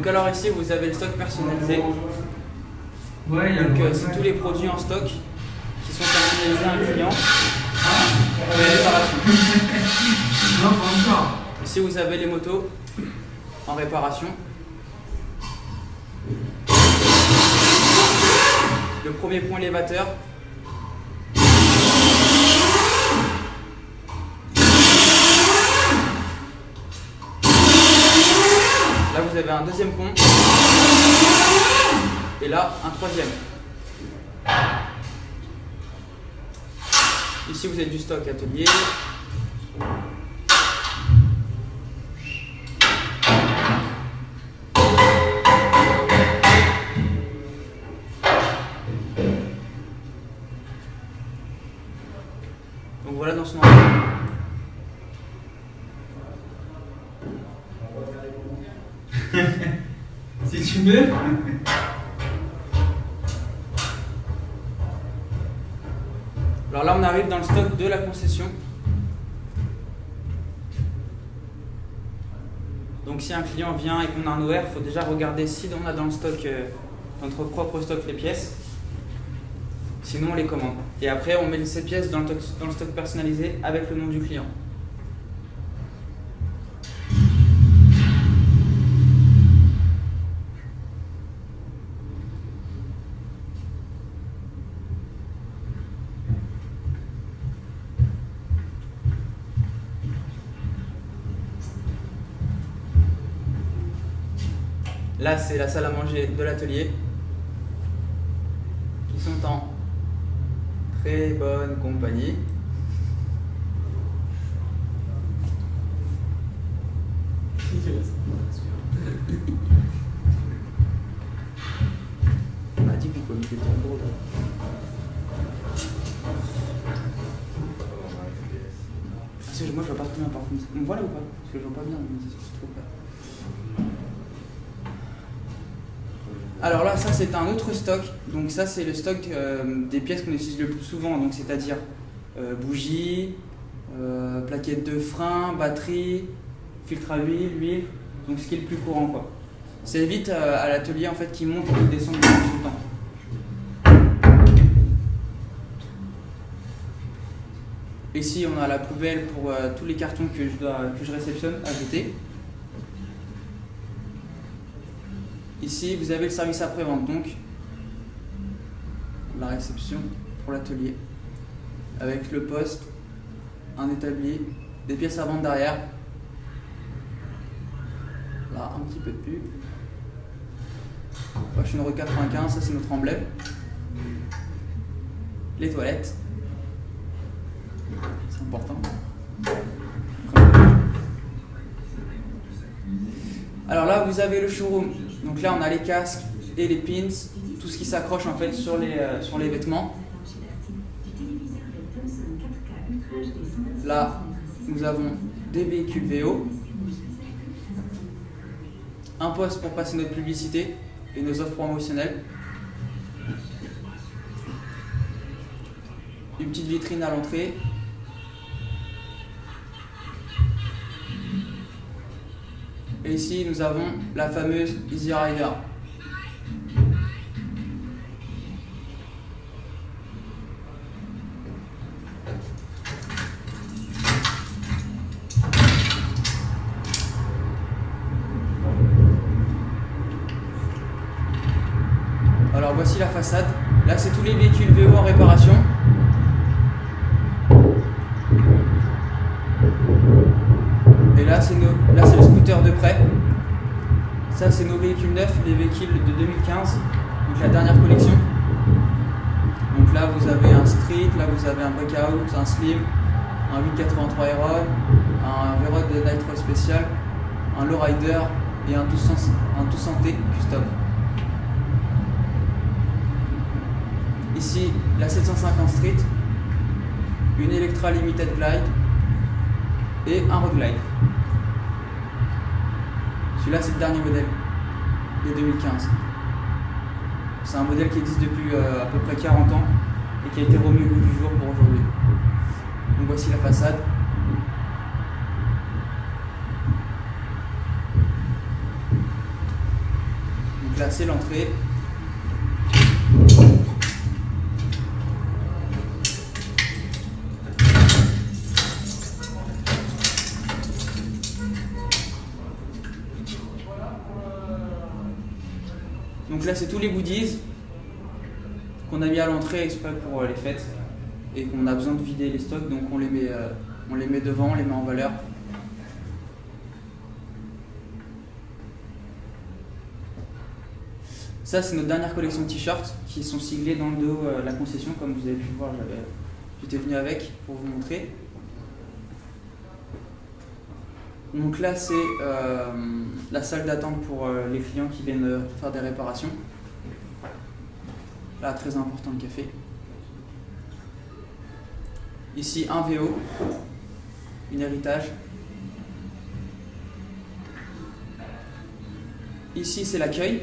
Donc alors ici vous avez le stock personnalisé. Ouais, donc c'est tous les produits en stock qui sont personnalisés à un client pour les réparations. Non, pas encore. Ici vous avez les motos en réparation. Le premier point élévateur. Là vous avez un deuxième pont. Et là un troisième. Ici vous avez du stock atelier. Donc voilà dans son ensemble. Si tu veux. Alors là on arrive dans le stock de la concession. Donc si un client vient et qu'on a un OR, il faut déjà regarder si on a dans le stock, notre propre stock, les pièces. Sinon on les commande. Et après on met ces pièces dans le stock personnalisé avec le nom du client. Là, c'est la salle à manger de l'atelier, qui sont en très bonne compagnie. On a dit qu'on pouvait mettre le tambour là. Moi, je vois pas très bien par contre. On voit là ou pas? Parce que je vois pas bien. C'est trop clair. Alors là, ça c'est un autre stock. Donc ça c'est le stock des pièces qu'on utilise le plus souvent. Donc c'est-à-dire bougies, plaquettes de frein, batterie, filtre à huile. Donc ce qui est le plus courant quoi. Ça évite à l'atelier en fait qui monte et qui descend tout le temps. Ici on a la poubelle pour tous les cartons que je réceptionne à jeter. Ici, vous avez le service après-vente, donc la réception pour l'atelier, avec le poste, un établi, des pièces à vendre derrière. Là, un petit peu de pub. Poche numéro 95, ça c'est notre emblème. Les toilettes. C'est important. Alors là, vous avez le showroom. Donc là, on a les casques et les pins, tout ce qui s'accroche en fait sur les vêtements. Là, nous avons des véhicules VO, un poste pour passer notre publicité et nos offres promotionnelles, une petite vitrine à l'entrée. Et ici, nous avons la fameuse Easy Rider. Alors voici la façade. Là, c'est tous les véhicules VO en réparation. Et là, c'est le scooter de prêt. Ça, c'est nos véhicules neufs, les véhicules de 2015, donc la dernière collection. Donc là, vous avez un Street, là, vous avez un Breakout, un Slim, un 883 Aeron, un V-Rod de Nitro spécial, un Lowrider et un Tout Santé Custom. Ici, la 750 Street, une Electra Limited Glide et un Road Glide. Celui-là, c'est le dernier modèle de 2015. C'est un modèle qui existe depuis à peu près 40 ans et qui a été remis au goût du jour pour aujourd'hui. Donc voici la façade. là c'est l'entrée. Donc là c'est tous les goodies qu'on a mis à l'entrée exprès pour les fêtes et qu'on a besoin de vider les stocks, donc on les met devant, on les met en valeur. Ça c'est notre dernière collection de t-shirts qui sont siglés dans le dos de la concession, comme vous avez pu le voir, j'étais venu avec pour vous montrer. Donc là c'est la salle d'attente pour les clients qui viennent faire des réparations. Là très important le café. Ici un VO, une héritage. Ici c'est l'accueil.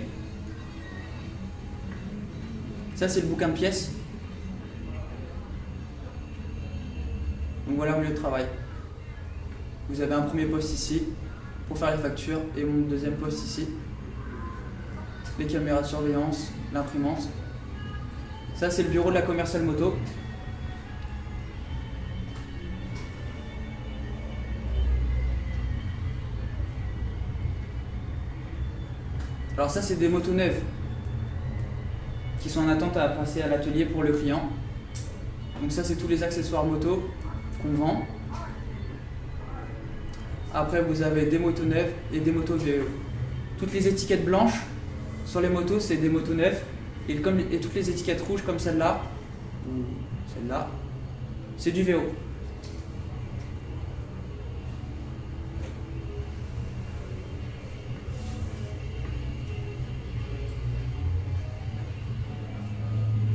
Ça c'est le bouquin de pièces. Donc voilà mon lieu de travail. Vous avez un premier poste ici pour faire les factures et mon deuxième poste ici. Les caméras de surveillance, l'imprimante. Ça c'est le bureau de la commerciale moto. Alors ça c'est des motos neuves qui sont en attente à passer à l'atelier pour le client. Donc ça c'est tous les accessoires moto qu'on vend. Après vous avez des motos neuves et des motos VE. Toutes les étiquettes blanches sur les motos c'est des motos neuves et toutes les étiquettes rouges comme celle-là ou celle-là c'est du VO.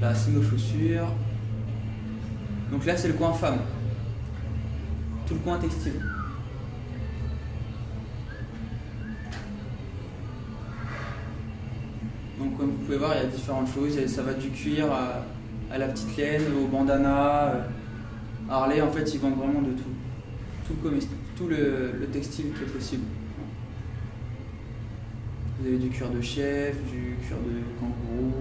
Là c'est nos chaussures. Donc là c'est le coin femme. Tout le coin textile. Donc comme vous pouvez voir il y a différentes choses. Ça va du cuir à la petite laine, au bandana. Harley en fait ils vendent vraiment de tout. Tout le textile qui est possible. Vous avez du cuir de chèvre, du cuir de kangourou.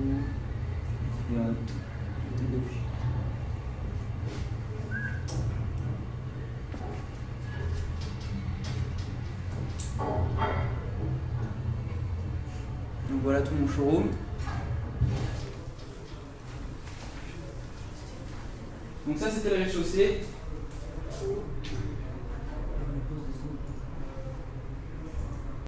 Donc voilà tout mon showroom. Donc ça c'était le rez-de-chaussée.